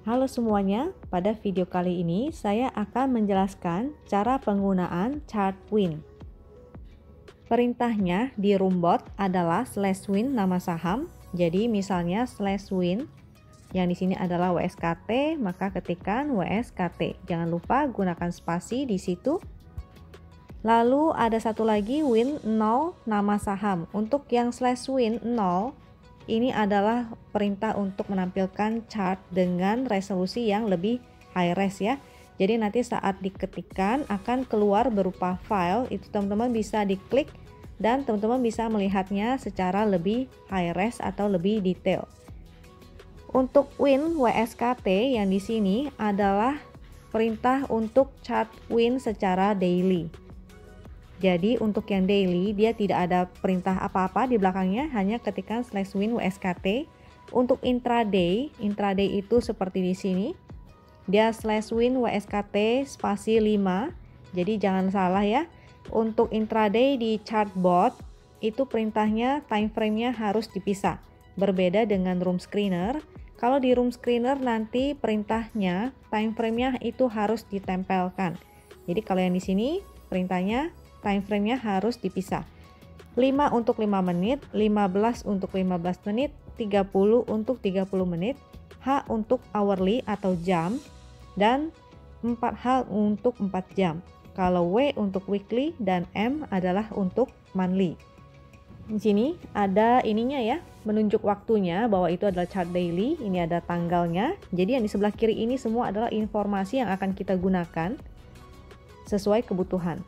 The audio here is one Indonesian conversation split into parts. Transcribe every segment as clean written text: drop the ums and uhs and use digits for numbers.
Halo semuanya, pada video kali ini saya akan menjelaskan cara penggunaan chart win. Perintahnya di Roombot adalah /win nama saham. Jadi misalnya /win yang di sini adalah WSKT, maka ketikkan WSKT. Jangan lupa gunakan spasi di situ. Lalu ada satu lagi win 0 nama saham. Untuk yang /win 0 ini adalah perintah untuk menampilkan chart dengan resolusi yang lebih high res ya. Jadi nanti saat diketikkan akan keluar berupa file, itu teman-teman bisa diklik dan teman-teman bisa melihatnya secara lebih high res atau lebih detail. Untuk win WSKT yang di sini adalah perintah untuk chart win secara daily. Jadi untuk yang daily dia tidak ada perintah apa-apa di belakangnya, hanya ketikkan /win WSKT. Untuk intraday itu seperti di sini. Dia /win WSKT spasi 5. Jadi jangan salah ya. Untuk intraday di chartbot itu perintahnya time frame-nya harus dipisah. Berbeda dengan room screener. Kalau di room screener nanti perintahnya time frame-nya itu harus ditempelkan. Jadi kalau yang di sini perintahnya time frame-nya harus dipisah. 5 untuk 5 menit, 15 untuk 15 menit, 30 untuk 30 menit, H untuk hourly atau jam, dan 4H untuk 4 jam. Kalau W untuk weekly dan M adalah untuk monthly. Di sini ada ininya ya, menunjuk waktunya bahwa itu adalah chart daily, ini ada tanggalnya. Jadi yang di sebelah kiri ini semua adalah informasi yang akan kita gunakan sesuai kebutuhan.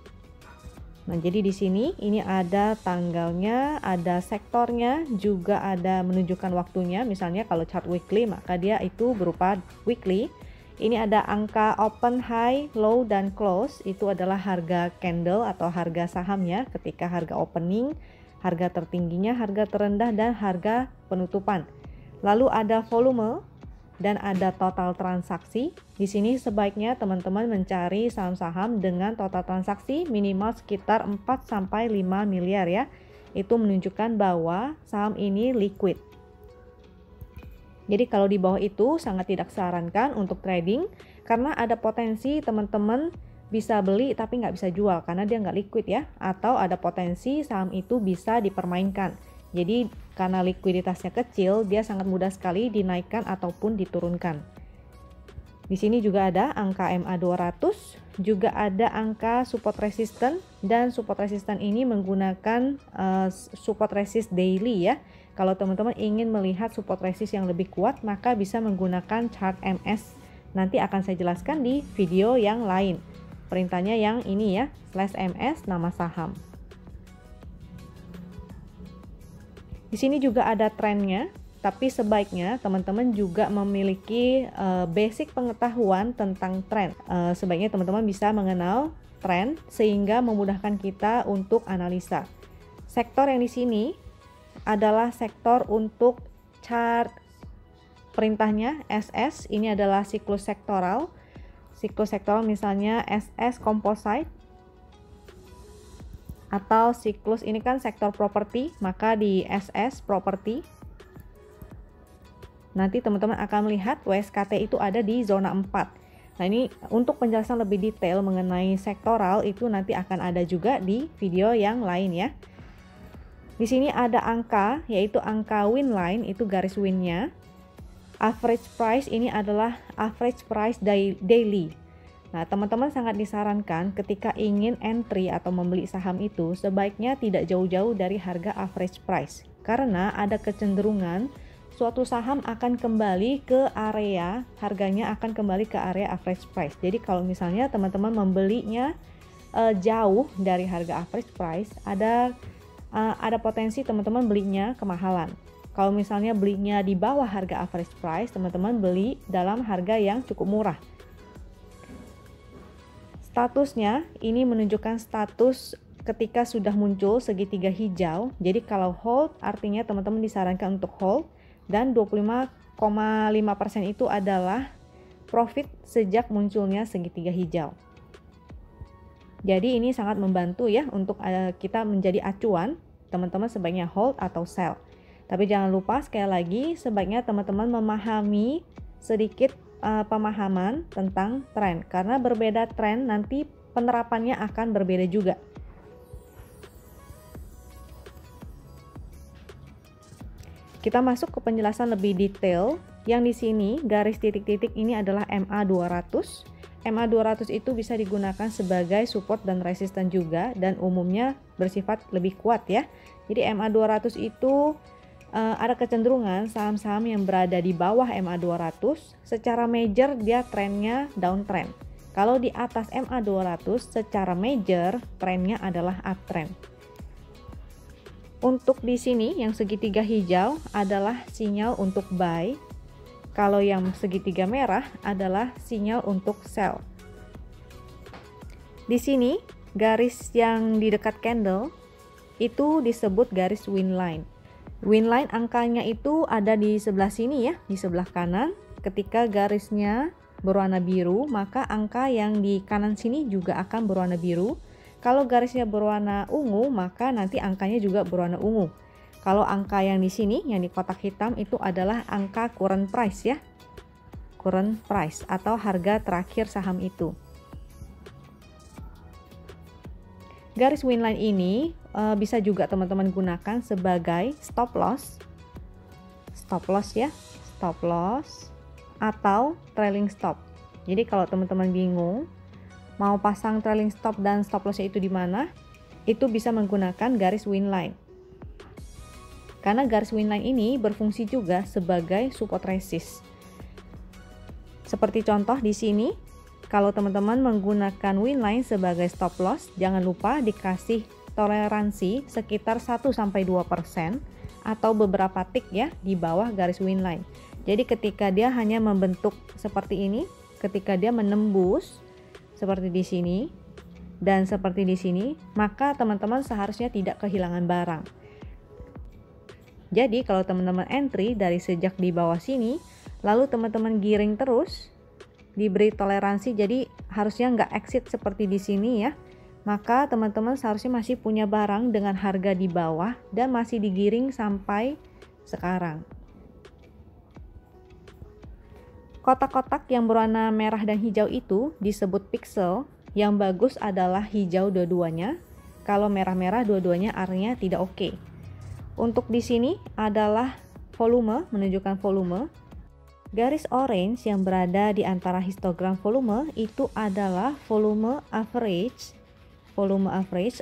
Nah, jadi di sini ini ada tanggalnya, ada sektornya, juga ada menunjukkan waktunya. Misalnya kalau chart weekly maka dia itu berupa weekly. Ini ada angka open, high, low, dan close. Itu adalah harga candle atau harga sahamnya ketika harga opening, harga tertingginya, harga terendah, dan harga penutupan. Lalu ada volume dan ada total transaksi. Di sini sebaiknya teman-teman mencari saham-saham dengan total transaksi minimal sekitar 4-5 miliar ya. Itu menunjukkan bahwa saham ini liquid. Jadi kalau di bawah itu sangat tidak sarankan untuk trading karena ada potensi teman-teman bisa beli tapi nggak bisa jual karena dia nggak liquid ya. Atau ada potensi saham itu bisa dipermainkan. Jadi karena likuiditasnya kecil, dia sangat mudah sekali dinaikkan ataupun diturunkan. Di sini juga ada angka MA200, juga ada angka support resistance, dan support resistance ini menggunakan support resist daily ya. Kalau teman-teman ingin melihat support resist yang lebih kuat, maka bisa menggunakan chart MS. Nanti akan saya jelaskan di video yang lain. Perintahnya yang ini ya, /MS nama saham. Di sini juga ada trennya, tapi sebaiknya teman-teman juga memiliki basic pengetahuan tentang tren. Sebaiknya teman-teman bisa mengenal tren sehingga memudahkan kita untuk analisa. Sektor yang di sini adalah sektor untuk chart perintahnya SS. Ini adalah siklus sektoral. Siklus sektoral misalnya SS Composite. Atau siklus ini kan sektor properti, maka di SS properti nanti teman-teman akan melihat WSKT itu ada di zona 4. Nah ini untuk penjelasan lebih detail mengenai sektoral itu nanti akan ada juga di video yang lain ya. Di sini ada angka, yaitu angka win line, itu garis winnya. Average price ini adalah average price daily. Nah, teman-teman sangat disarankan ketika ingin entry atau membeli saham itu sebaiknya tidak jauh-jauh dari harga average price. Karena ada kecenderungan suatu saham akan kembali ke area, harganya akan kembali ke area average price. Jadi kalau misalnya teman-teman membelinya jauh dari harga average price, ada potensi teman-teman belinya kemahalan. Kalau misalnya belinya di bawah harga average price, teman-teman beli dalam harga yang cukup murah. Statusnya ini menunjukkan status ketika sudah muncul segitiga hijau. Jadi kalau hold artinya teman-teman disarankan untuk hold, dan 25,5% itu adalah profit sejak munculnya segitiga hijau. Jadi ini sangat membantu ya untuk kita menjadi acuan teman-teman sebaiknya hold atau sell. Tapi jangan lupa sekali lagi sebaiknya teman-teman memahami sedikit pemahaman tentang tren. Karena berbeda tren nanti penerapannya akan berbeda juga. Kita masuk ke penjelasan lebih detail. Yang di sini garis titik-titik ini adalah MA200. MA200 itu bisa digunakan sebagai support dan resisten juga, dan umumnya bersifat lebih kuat ya. Jadi MA200 itu ada kecenderungan saham-saham yang berada di bawah MA200 secara major dia trennya downtrend. Kalau di atas MA200 secara major trennya adalah uptrend. Untuk di sini yang segitiga hijau adalah sinyal untuk buy. Kalau yang segitiga merah adalah sinyal untuk sell. Di sini garis yang di dekat candle itu disebut garis win line. Win line angkanya itu ada di sebelah sini ya, di sebelah kanan. Ketika garisnya berwarna biru, maka angka yang di kanan sini juga akan berwarna biru. Kalau garisnya berwarna ungu, maka nanti angkanya juga berwarna ungu. Kalau angka yang di sini, yang di kotak hitam itu adalah angka current price ya. Current price atau harga terakhir saham itu. Garis win line ini bisa juga teman-teman gunakan sebagai stop loss. Stop loss ya, stop loss atau trailing stop. Jadi kalau teman-teman bingung mau pasang trailing stop dan stop lossnya itu di mana, itu bisa menggunakan garis win line. Karena garis win line ini berfungsi juga sebagai support resist. Seperti contoh di sini, kalau teman-teman menggunakan win line sebagai stop loss, jangan lupa dikasih toleransi sekitar 1-2% atau beberapa tick ya di bawah garis win line. Jadi ketika dia hanya membentuk seperti ini, ketika dia menembus seperti di sini dan seperti di sini, maka teman-teman seharusnya tidak kehilangan barang. Jadi kalau teman-teman entry dari sejak di bawah sini, lalu teman-teman giring terus, diberi toleransi, jadi harusnya nggak exit seperti di sini ya, maka teman-teman seharusnya masih punya barang dengan harga di bawah dan masih digiring sampai sekarang. Kotak-kotak yang berwarna merah dan hijau itu disebut pixel. Yang bagus adalah hijau dua-duanya. Kalau merah-merah dua-duanya artinya tidak oke. Untuk di sini adalah volume, menunjukkan volume. Garis orange yang berada di antara histogram volume itu adalah volume average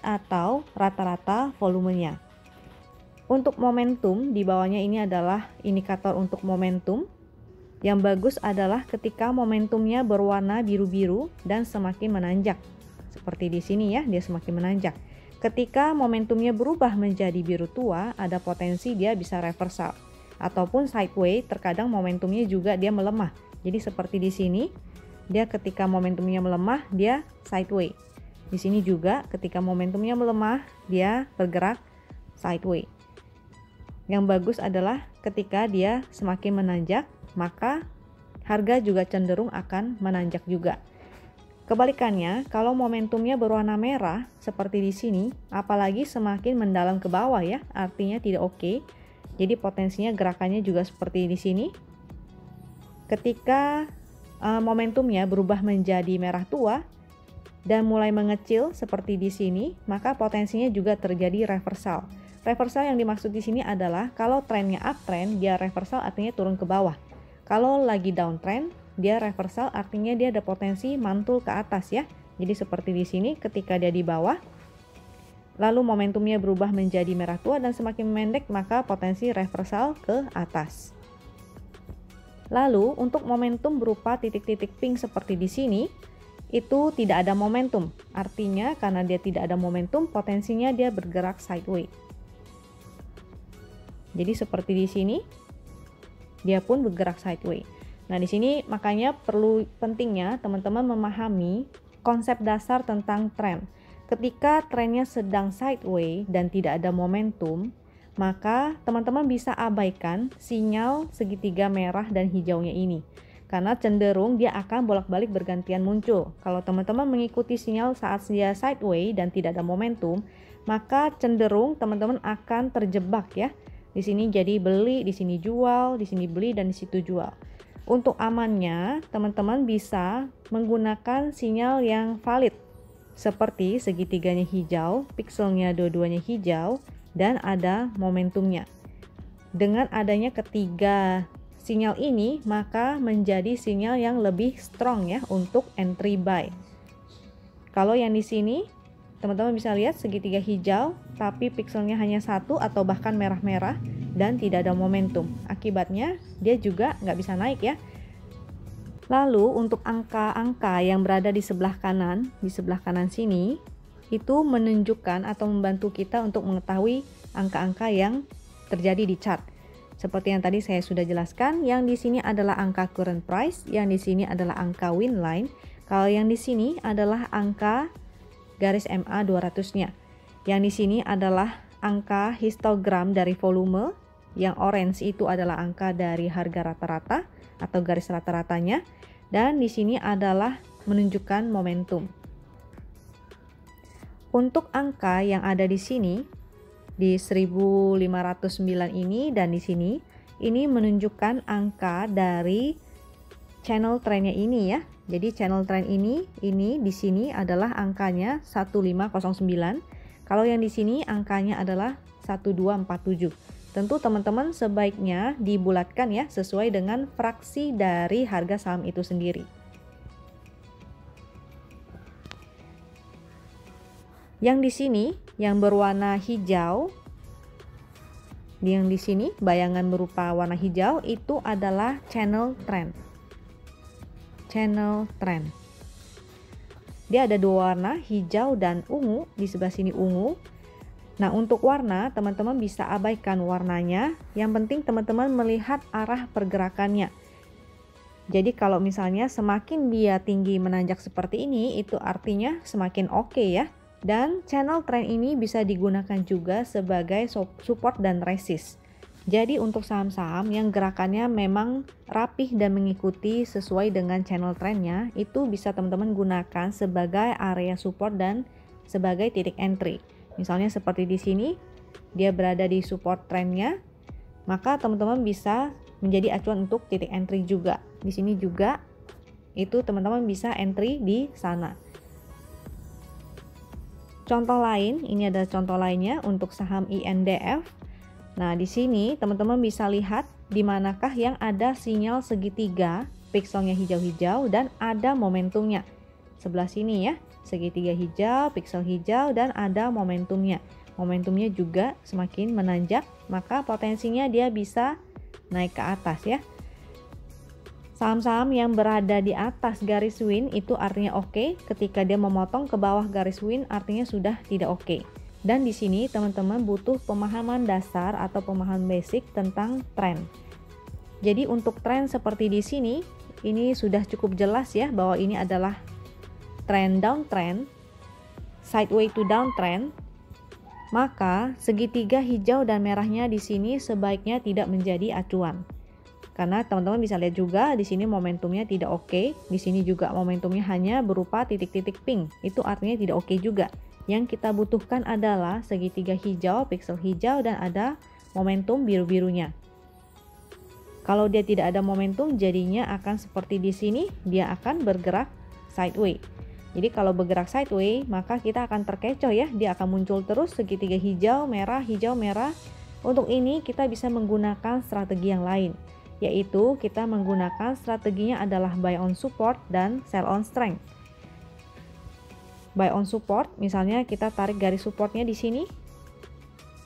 atau rata-rata volumenya. Untuk momentum, di bawahnya ini adalah indikator untuk momentum. Yang bagus adalah ketika momentumnya berwarna biru-biru dan semakin menanjak. Seperti di sini ya, dia semakin menanjak. Ketika momentumnya berubah menjadi biru tua, ada potensi dia bisa reversal. Ataupun sideways, terkadang momentumnya juga dia melemah. Jadi seperti di sini, dia ketika momentumnya melemah, dia sideways. Di sini juga ketika momentumnya melemah, dia bergerak sideways. Yang bagus adalah ketika dia semakin menanjak, maka harga juga cenderung akan menanjak juga. Kebalikannya, kalau momentumnya berwarna merah seperti di sini, apalagi semakin mendalam ke bawah ya, artinya tidak oke. Jadi potensinya gerakannya juga seperti di sini. Ketika momentumnya berubah menjadi merah tua dan mulai mengecil seperti di sini, maka potensinya juga terjadi reversal. Reversal yang dimaksud di sini adalah kalau trennya uptrend, dia reversal artinya turun ke bawah. Kalau lagi downtrend, dia reversal artinya dia ada potensi mantul ke atas ya. Jadi seperti di sini ketika dia di bawah, lalu momentumnya berubah menjadi merah tua dan semakin memendek, maka potensi reversal ke atas. Lalu untuk momentum berupa titik-titik pink seperti di sini, itu tidak ada momentum. Artinya karena dia tidak ada momentum, potensinya dia bergerak sideways. Jadi seperti di sini, dia pun bergerak sideways. Nah, di sini makanya pentingnya teman-teman memahami konsep dasar tentang tren. Ketika trennya sedang sideways dan tidak ada momentum, maka teman-teman bisa abaikan sinyal segitiga merah dan hijaunya ini. Karena cenderung dia akan bolak-balik bergantian muncul. Kalau teman-teman mengikuti sinyal saat dia sideways dan tidak ada momentum, maka cenderung teman-teman akan terjebak ya. Di sini jadi beli, di sini jual, di sini beli dan di situ jual. Untuk amannya, teman-teman bisa menggunakan sinyal yang valid seperti segitiganya hijau, pikselnya dua-duanya hijau, dan ada momentumnya. Dengan adanya ketiga sinyal ini, maka menjadi sinyal yang lebih strong ya untuk entry buy. Kalau yang di sini, teman-teman bisa lihat segitiga hijau, tapi pikselnya hanya satu atau bahkan merah-merah dan tidak ada momentum. Akibatnya dia juga nggak bisa naik ya. Lalu untuk angka-angka yang berada di sebelah kanan sini, itu menunjukkan atau membantu kita untuk mengetahui angka-angka yang terjadi di chart. Seperti yang tadi saya sudah jelaskan, yang di sini adalah angka current price, yang di sini adalah angka win line. Kalau yang di sini adalah angka garis MA 200-nya. Yang di sini adalah angka histogram dari volume, yang orange itu adalah angka dari harga rata-rata atau garis rata-ratanya, dan di sini adalah menunjukkan momentum. Untuk angka yang ada di sini di 1509 ini dan di sini, ini menunjukkan angka dari channel trendnya ini ya. Jadi channel trend ini di sini adalah angkanya 1509. Kalau yang di sini angkanya adalah 1247. Tentu teman-teman sebaiknya dibulatkan ya sesuai dengan fraksi dari harga saham itu sendiri. Yang di sini yang berwarna hijau, yang di sini bayangan berupa warna hijau itu adalah channel trend. Channel trend. Dia ada dua warna, hijau dan ungu. Di sebelah sini ungu. Nah, untuk warna, teman-teman bisa abaikan warnanya. Yang penting teman-teman melihat arah pergerakannya. Jadi kalau misalnya semakin dia tinggi menanjak seperti ini, itu artinya semakin oke ya. Dan channel trend ini bisa digunakan juga sebagai support dan resist. Jadi untuk saham-saham yang gerakannya memang rapih dan mengikuti sesuai dengan channel trendnya, itu bisa teman-teman gunakan sebagai area support dan sebagai titik entry. Misalnya seperti di sini, dia berada di support trendnya, maka teman-teman bisa menjadi acuan untuk titik entry juga. Di sini juga, itu teman-teman bisa entry di sana. Contoh lain, ini ada contoh lainnya untuk saham INDF. Nah, di sini teman-teman bisa lihat di manakah yang ada sinyal segitiga, pikselnya hijau-hijau dan ada momentumnya. Sebelah sini ya, segitiga hijau, piksel hijau dan ada momentumnya. Momentumnya juga semakin menanjak, maka potensinya dia bisa naik ke atas ya. Saham-saham yang berada di atas garis win itu artinya oke, ketika dia memotong ke bawah garis win artinya sudah tidak oke. Dan di sini teman-teman butuh pemahaman dasar atau pemahaman basic tentang tren. Jadi untuk tren seperti di sini, ini sudah cukup jelas ya bahwa ini adalah tren downtrend, sideways to downtrend. Maka segitiga hijau dan merahnya di sini sebaiknya tidak menjadi acuan. Karena teman-teman bisa lihat juga di sini momentumnya tidak oke, di sini juga momentumnya hanya berupa titik-titik pink. Itu artinya tidak oke juga. Yang kita butuhkan adalah segitiga hijau, piksel hijau dan ada momentum biru-birunya. Kalau dia tidak ada momentum, jadinya akan seperti di sini, dia akan bergerak sideways. Jadi kalau bergerak sideways, maka kita akan terkecoh ya, dia akan muncul terus segitiga hijau, merah. Untuk ini kita bisa menggunakan strategi yang lain, yaitu kita menggunakan strateginya adalah buy on support dan sell on strength. Buy on support, misalnya kita tarik garis supportnya di sini,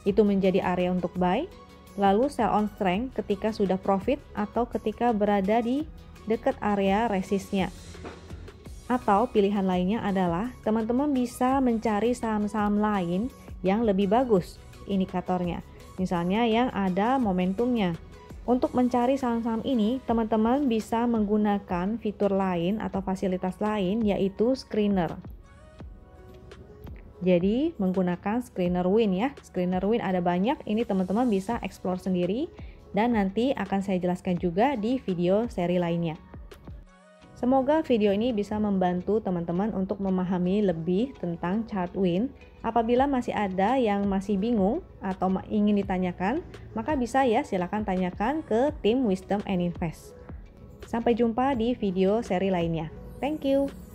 itu menjadi area untuk buy. Lalu sell on strength ketika sudah profit atau ketika berada di dekat area resistnya. Atau pilihan lainnya adalah teman-teman bisa mencari saham-saham lain yang lebih bagus indikatornya. Misalnya yang ada momentumnya. Untuk mencari saham-saham ini, teman-teman bisa menggunakan fitur lain atau fasilitas lain yaitu screener. Jadi menggunakan screener win ya. Screener win ada banyak, ini teman-teman bisa explore sendiri dan nanti akan saya jelaskan juga di video seri lainnya. Semoga video ini bisa membantu teman-teman untuk memahami lebih tentang chart win. Apabila masih ada yang masih bingung atau ingin ditanyakan, maka bisa ya silakan tanyakan ke tim Wisdom and Invest. Sampai jumpa di video seri lainnya. Thank you.